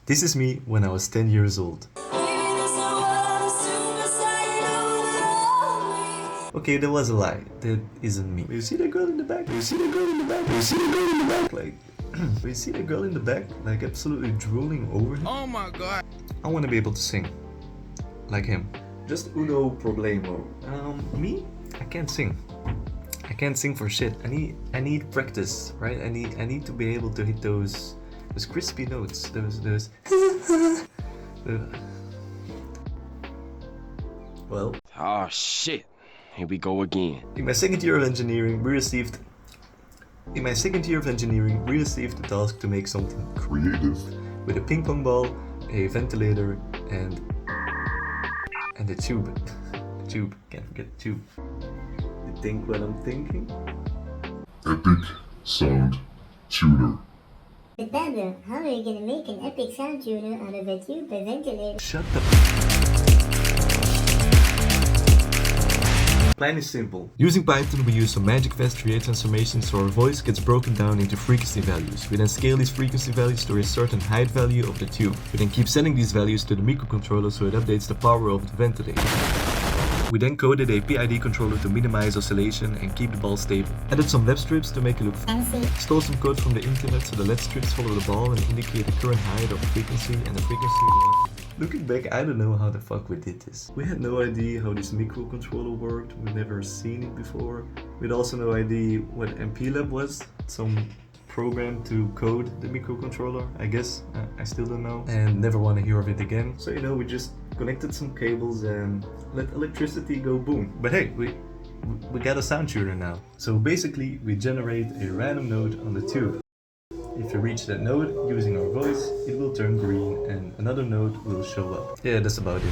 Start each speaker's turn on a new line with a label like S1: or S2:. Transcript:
S1: This is me when I was 10 years old. Okay, that was a lie. That isn't me. You see that girl in the back? You see that girl in the back? You see that girl in the back? Like, you see that girl in the back? Like, absolutely drooling over him?
S2: Oh my god.
S1: I want to be able to sing. Like him. Just uno problemo. Me? I can't sing. I can't sing for shit. I need practice, right? I need to be able to hit those crispy notes. Those Well.
S2: Oh shit. Here we go again.
S1: In my second year of engineering, we received the task to make something creative with a ping pong ball, a ventilator, and a tube. A tube. Can't forget the tube. You think what I'm thinking?
S3: Epic Sound Tuner.
S4: Pablo, how are you gonna make an epic sound tuner out of a tube by ventilator?
S1: Shut the Plan is simple. Using Python, we use some magic fast Fourier transformations so our voice gets broken down into frequency values. We then scale these frequency values to a certain height value of the tube. We then keep sending these values to the microcontroller so it updates the power of the ventilator. We then coded a PID controller to minimize oscillation and keep the ball stable. Added some LED strips to make it look fancy. Stole some code from the internet so the LED strips follow the ball and indicate the current height of the frequency and the frequency we want. Looking back, I don't know how the fuck we did this. We had no idea how this microcontroller worked, we'd never seen it before. We'd also no idea what MPLab was, some program to code the microcontroller, I guess. I still don't know. And never want to hear of it again. So we just connected some cables and let electricity go boom. But hey, we got a sound tuner now. So basically, we generate a random note on the tube. If you reach that note using our voice, it will turn green and another note will show up. Yeah, that's about it.